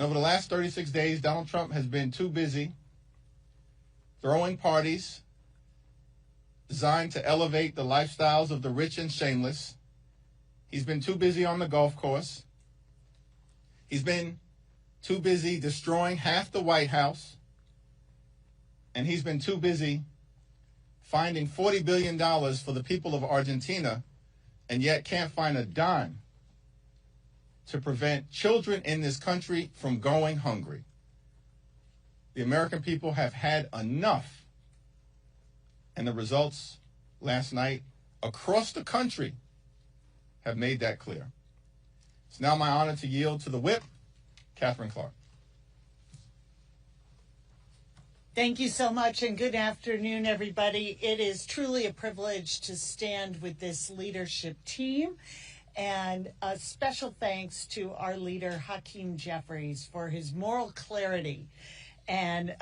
And over the last 36 days, Donald Trump has been too busy throwing parties designed to elevate the lifestyles of the rich and shameless. He's been too busy on the golf course. He's been too busy destroying half the White House. And he's been too busy finding $40 billion for the people of Argentina, and yet can't find a dime to prevent children in this country from going hungry. The American people have had enough. And the results last night across the country have made that clear. It's now my honor to yield to the whip, Catherine Clark. Thank you so much, and good afternoon, everybody. It is truly a privilege to stand with this leadership team, and a special thanks to our leader, Hakeem Jeffries, for his moral clarity and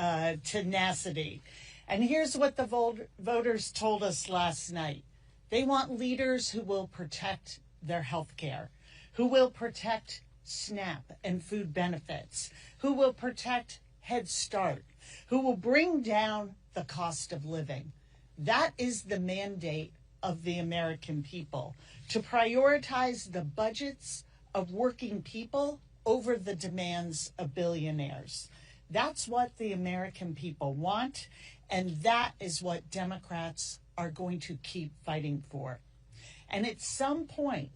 tenacity. And here's what the voters told us last night. They want leaders who will protect their health care, who will protect SNAP and food benefits, who will protect Head Start, who will bring down the cost of living. That is the mandate of the American people, to prioritize the budgets of working people over the demands of billionaires. That's what the American people want, and that is what Democrats are going to keep fighting for. And at some point,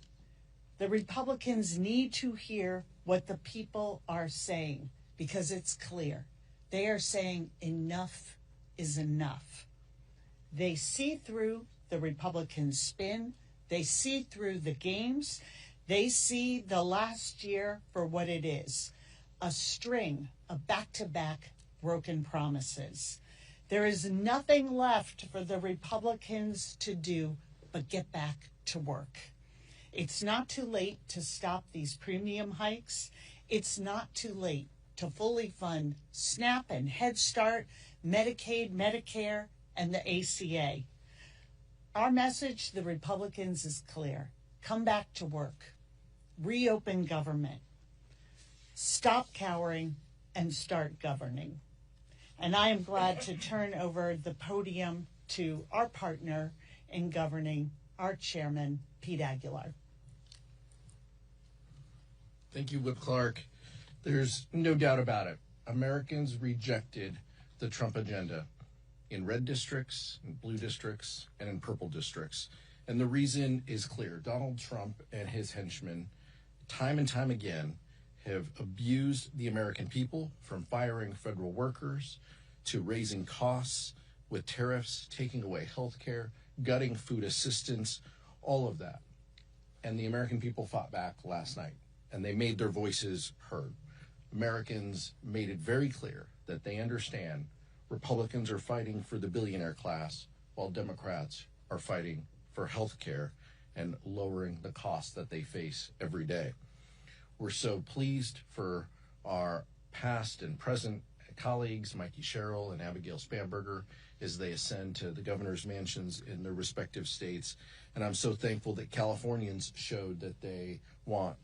the Republicans need to hear what the people are saying, because it's clear. They are saying enough is enough. They see through the Republican spin. They see through the games. They see the last year for what it is, a string of back-to-back broken promises. There is nothing left for the Republicans to do but get back to work. It's not too late to stop these premium hikes. It's not too late to fully fund SNAP and Head Start, Medicaid, Medicare, and the ACA. Our message to the Republicans is clear. Come back to work. Reopen government. Stop cowering and start governing. And I am glad to turn over the podium to our partner in governing, our chairman, Pete Aguilar. Thank you, Whip Clark. There's no doubt about it. Americans rejected the Trump agenda in red districts, in blue districts, and in purple districts. And the reason is clear. Donald Trump and his henchmen, time and time again, have abused the American people, from firing federal workers to raising costs with tariffs, taking away health care, gutting food assistance, all of that. And the American people fought back last night, and they made their voices heard. Americans made it very clear that they understand Republicans are fighting for the billionaire class, while Democrats are fighting for health care and lowering the costs that they face every day. We're so pleased for our past and present colleagues, Mikey Sherrill and Abigail Spanberger, as they ascend to the governor's mansions in their respective states. And I'm so thankful that Californians showed that they want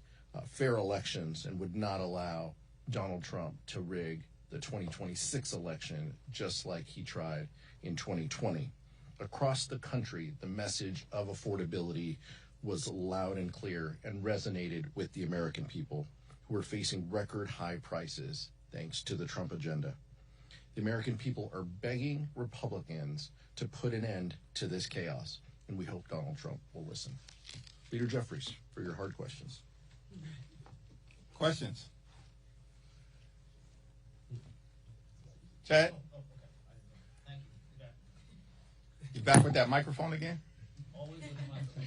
fair elections and would not allow Donald Trump to rig the 2026 election just like he tried in 2020. Across the country, the message of affordability was loud and clear and resonated with the American people, who are facing record high prices thanks to the Trump agenda. The American people are begging Republicans to put an end to this chaos, and we hope Donald Trump will listen. Leader Jeffries, for your hard questions. Questions? Chad? Thank you. You back with that microphone again? Always with the microphone.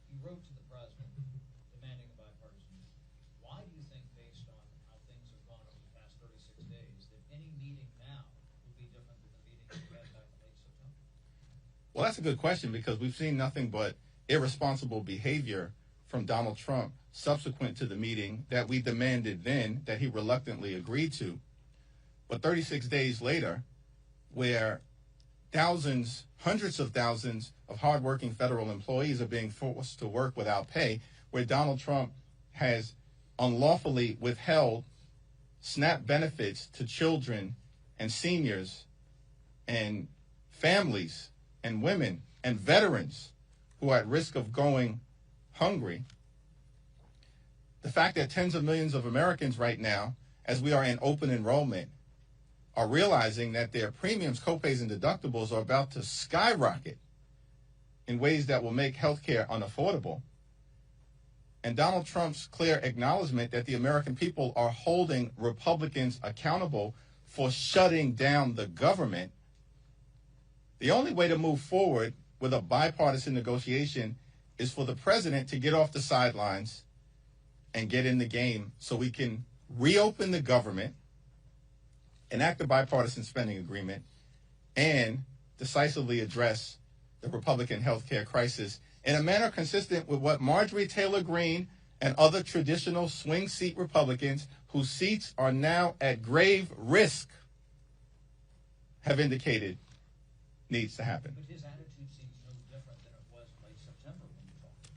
You wrote to the president demanding a bipartisan. Why do you think, based on how things have gone over the past 36 days, that any meeting now would be different than the meeting we had back in late September? Well, that's a good question, because we've seen nothing but irresponsible behavior from Donald Trump subsequent to the meeting that we demanded then, that he reluctantly agreed to. But 36 days later, where thousands, hundreds of thousands of hardworking federal employees are being forced to work without pay, where Donald Trump has unlawfully withheld SNAP benefits to children and seniors and families and women and veterans who are at risk of going hungry. The fact that tens of millions of Americans right now, as we are in open enrollment, are realizing that their premiums, copays, and deductibles are about to skyrocket in ways that will make healthcare unaffordable. And Donald Trump's clear acknowledgement that the American people are holding Republicans accountable for shutting down the government. The only way to move forward with a bipartisan negotiation is for the president to get off the sidelines and get in the game so we can reopen the government, enact a bipartisan spending agreement, and decisively address the Republican health care crisis in a manner consistent with what Marjorie Taylor Greene and other traditional swing seat Republicans whose seats are now at grave risk have indicated needs to happen. But his attitude seems no different than it was in late September when you talked.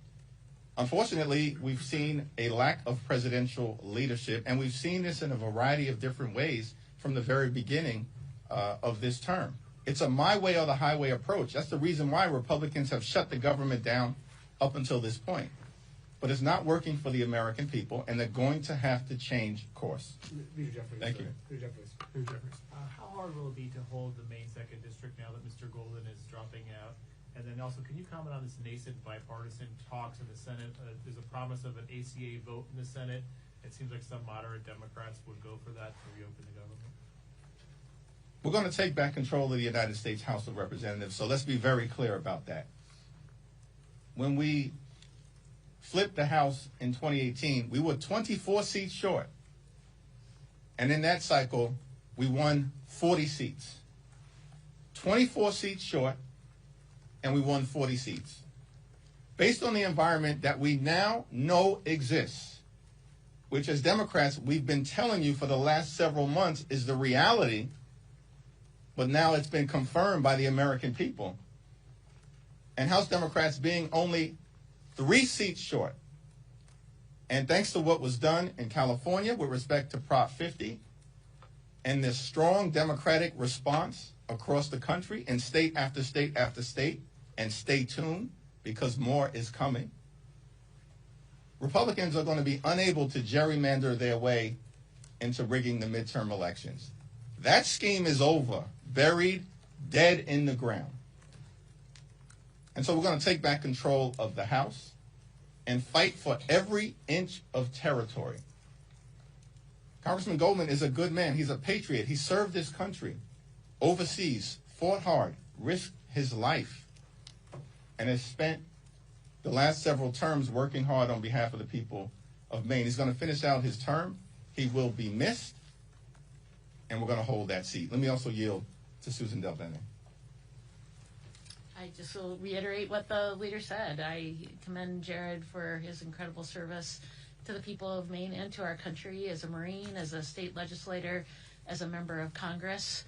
Unfortunately, we've seen a lack of presidential leadership, and we've seen this in a variety of different ways from the very beginning of this term. It's a my way or the highway approach. That's the reason why Republicans have shut the government down up until this point. But it's not working for the American people, and they're going to have to change course. Leader Jeffries. Thank you. Leader Jeffries. Leader Jeffries. How hard will it be to hold the Maine 2nd District now that Mr. Golden is dropping out? And then also, can you comment on this nascent bipartisan talks in the Senate? There's a promise of an ACA vote in the Senate. It seems like some moderate Democrats would go for that to reopen the government. We're going to take back control of the United States House of Representatives, so let's be very clear about that. When we flipped the House in 2018, we were 24 seats short. And in that cycle, we won 40 seats. 24 seats short, and we won 40 seats. Based on the environment that we now know exists, which as Democrats, we've been telling you for the last several months is the reality, but now it's been confirmed by the American people. And House Democrats being only 3 seats short. And thanks to what was done in California with respect to Prop 50 and this strong Democratic response across the country in state after state after state, and stay tuned because more is coming, Republicans are going to be unable to gerrymander their way into rigging the midterm elections. That scheme is over, buried, dead in the ground. And so we're going to take back control of the House and fight for every inch of territory. Congressman Goldman is a good man. He's a patriot. He served this country overseas, fought hard, risked his life, and has spent the last several terms working hard on behalf of the people of Maine. He's going to finish out his term. He will be missed, and we're going to hold that seat. Let me also yield to Susan Delbene. I just will reiterate what the leader said. I commend Jared for his incredible service to the people of Maine and to our country as a Marine, as a state legislator, as a member of Congress.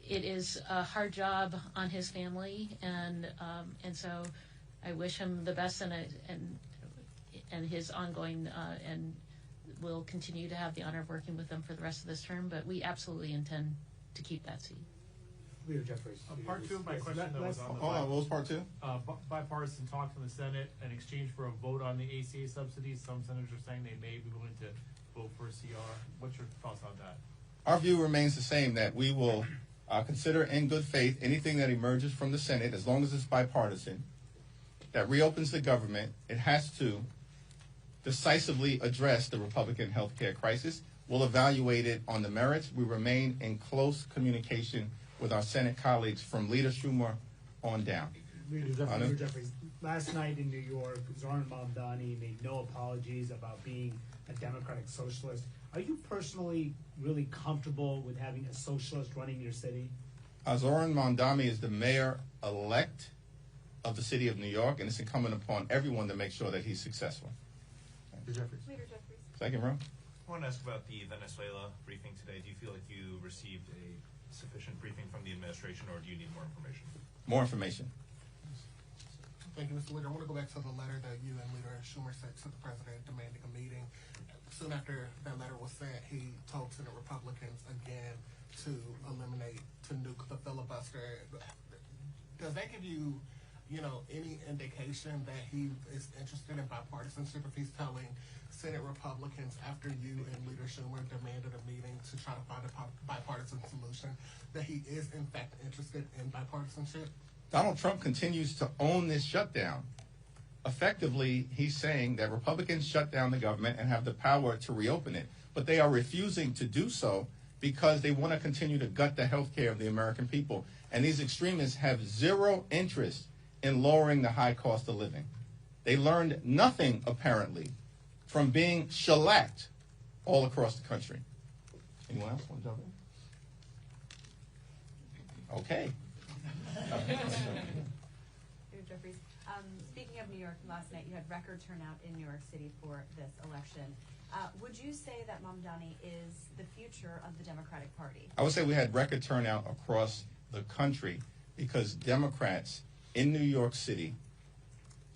It is a hard job on his family, and so I wish him the best and his ongoing and will continue to have the honor of working with them for the rest of this term. But we absolutely intend to keep that seat. Leader Jeffries. Part two of my question, though, was on the Hold on, what was part two? bipartisan talks in the Senate in exchange for a vote on the ACA subsidies. Some senators are saying they may be willing to vote for a CR. What's your thoughts on that? Our view remains the same, that we will consider in good faith anything that emerges from the Senate, as long as it's bipartisan, that reopens the government. It has to decisively address the Republican health care crisis. We'll evaluate it on the merits. We remain in close communication with our Senate colleagues from Leader Schumer on down. Leader Jeffries, last night in New York, Zoran Mamdani made no apologies about being a democratic socialist. Are you personally really comfortable with having a socialist running your city? Zoran Mamdani is the mayor-elect of the city of New York, and it's incumbent upon everyone to make sure that he's successful. Leader Jeffries. Second row. I want to ask about the Venezuela briefing today. Do you feel like you received a sufficient briefing from the administration, or do you need more information? More information. Thank you, Mr. Leader. I want to go back to the letter that you and Leader Schumer sent to the president demanding a meeting. Soon after that letter was sent, he told Senate Republicans again to nuke the filibuster. Does that give you, any indication that he is interested in bipartisanship if he's telling Senate Republicans after you and Leader Schumer demanded a meeting to try to find a bipartisan solution, that he is in fact interested in bipartisanship? Donald Trump continues to own this shutdown. Effectively, he's saying that Republicans shut down the government and have the power to reopen it, but they are refusing to do so because they want to continue to gut the health care of the American people. And these extremists have zero interest in lowering the high cost of living. They learned nothing, apparently, from being shellacked all across the country. Anyone else want to jump in? Okay. Hakeem Jeffries. Speaking of New York, last night you had record turnout in New York City for this election. Would you say that Mamdani is the future of the Democratic Party? I would say we had record turnout across the country because Democrats in New York City,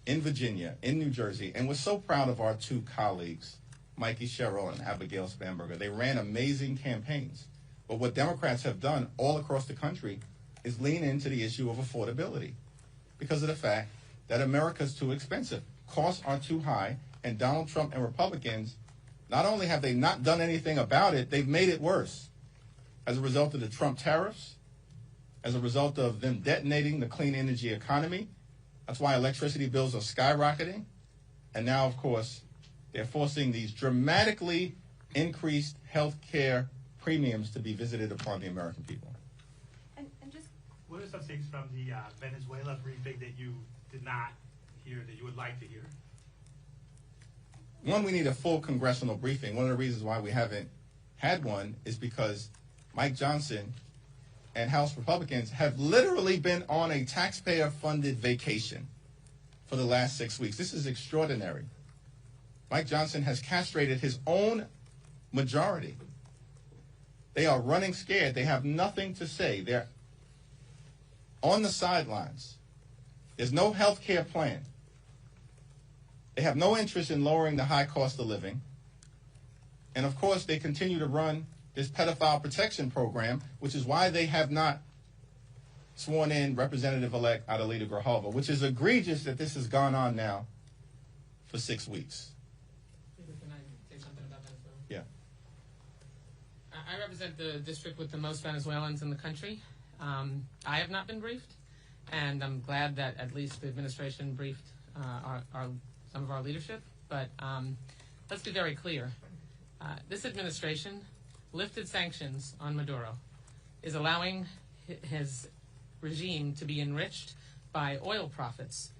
in Virginia, in New Jersey, and we're so proud of our two colleagues, Mikey Sherrill and Abigail Spanberger. They ran amazing campaigns. But what Democrats have done all across the country is lean into the issue of affordability because of the fact that America's too expensive. Costs are too high, and Donald Trump and Republicans, not only have they not done anything about it, they've made it worse. As a result of the Trump tariffs, as a result of them detonating the clean energy economy, that's why electricity bills are skyrocketing. And now, of course, they're forcing these dramatically increased health care premiums to be visited upon the American people. And just what are some things from the Venezuela briefing that you did not hear that you would like to hear? One, we need a full congressional briefing. One of the reasons why we haven't had one is because Mike Johnson and House Republicans have literally been on a taxpayer-funded vacation for the last 6 weeks. This is extraordinary. Mike Johnson has castrated his own majority. They are running scared. They have nothing to say. They're on the sidelines. There's no health care plan. They have no interest in lowering the high cost of living. And, of course, they continue to run this pedophile protection program, which is why they have not sworn in Representative-elect Adelita Grijalva, which is egregious that this has gone on now for 6 weeks. Can I say something about Venezuela? Yeah. I represent the district with the most Venezuelans in the country. I have not been briefed, and I'm glad that at least the administration briefed some of our leadership. But let's be very clear. This administration lifted sanctions on Maduro, is allowing his regime to be enriched by oil profits,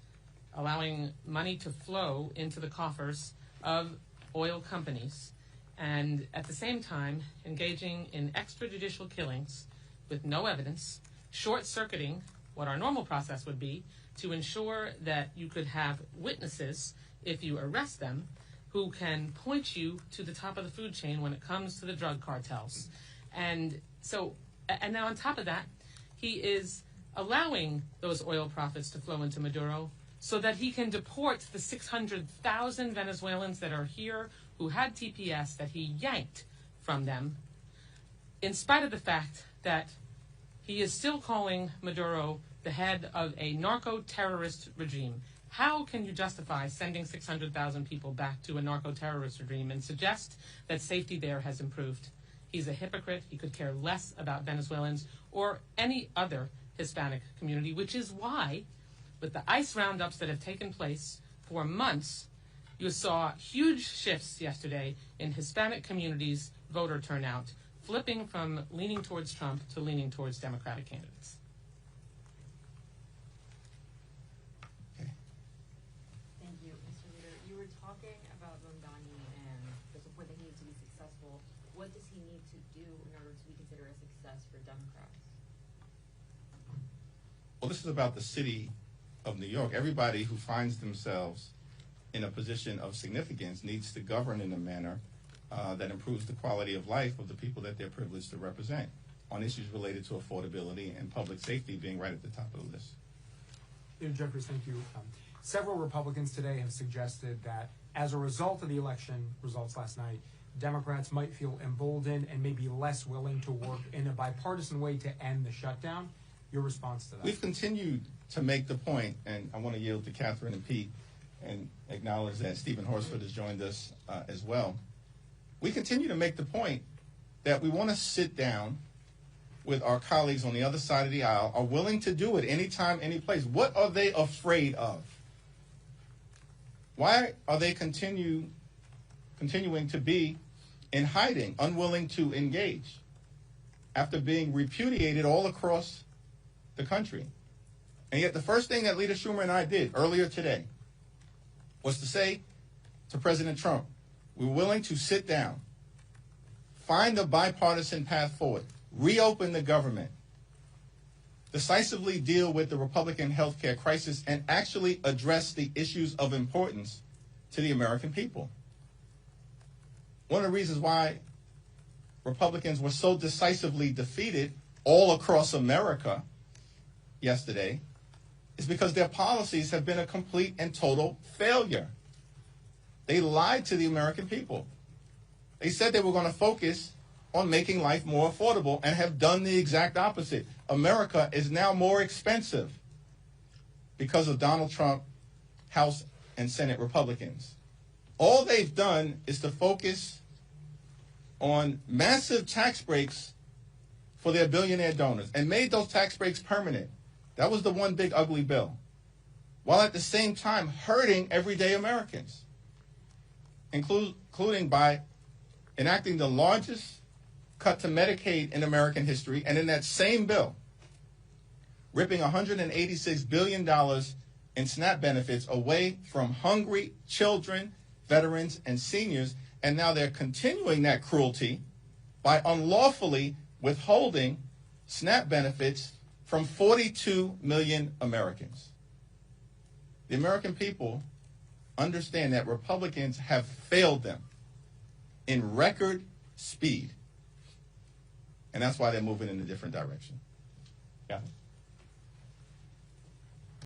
allowing money to flow into the coffers of oil companies, and at the same time engaging in extrajudicial killings with no evidence, short-circuiting what our normal process would be to ensure that you could have witnesses, if you arrest them, who can point you to the top of the food chain when it comes to the drug cartels. And now on top of that, he is allowing those oil profits to flow into Maduro so that he can deport the 600,000 Venezuelans that are here who had TPS that he yanked from them, in spite of the fact that he is still calling Maduro the head of a narco-terrorist regime. How can you justify sending 600,000 people back to a narco-terrorist regime and suggest that safety there has improved? He's a hypocrite. He could care less about Venezuelans or any other Hispanic community, which is why, with the ICE roundups that have taken place for months, you saw huge shifts yesterday in Hispanic communities' voter turnout, flipping from leaning towards Trump to leaning towards Democratic candidates. What does he need to do in order to be considered a success for Democrats? Well, this is about the city of New York. Everybody who finds themselves in a position of significance needs to govern in a manner that improves the quality of life of the people that they're privileged to represent on issues related to affordability and public safety being right at the top of the list. Jeffries, thank you. Several Republicans today have suggested that as a result of the election results last night, Democrats might feel emboldened and maybe less willing to work in a bipartisan way to end the shutdown. Your response to that? We've continued to make the point, and I want to yield to Catherine and Pete and acknowledge that Stephen Horsford has joined us as well. We continue to make the point that we want to sit down with our colleagues on the other side of the aisle, are willing to do it anytime, any place. What are they afraid of? Why are they continuing to be in hiding, unwilling to engage after being repudiated all across the country? And yet the first thing that Leader Schumer and I did earlier today was to say to President Trump, we're willing to sit down, find a bipartisan path forward, reopen the government, decisively deal with the Republican health care crisis, and actually address the issues of importance to the American people. One of the reasons why Republicans were so decisively defeated all across America yesterday is because their policies have been a complete and total failure. They lied to the American people. They said they were going to focus on making life more affordable and have done the exact opposite. America is now more expensive because of Donald Trump, House and Senate Republicans. All they've done is to focus on massive tax breaks for their billionaire donors and made those tax breaks permanent. That was the one big ugly bill, while at the same time hurting everyday Americans, including by enacting the largest cut to Medicaid in American history, and in that same bill, ripping $186 billion in SNAP benefits away from hungry children, veterans, and seniors. And now they're continuing that cruelty by unlawfully withholding SNAP benefits from 42 million Americans. The American people understand that Republicans have failed them in record speed. And that's why they're moving in a different direction. Yeah.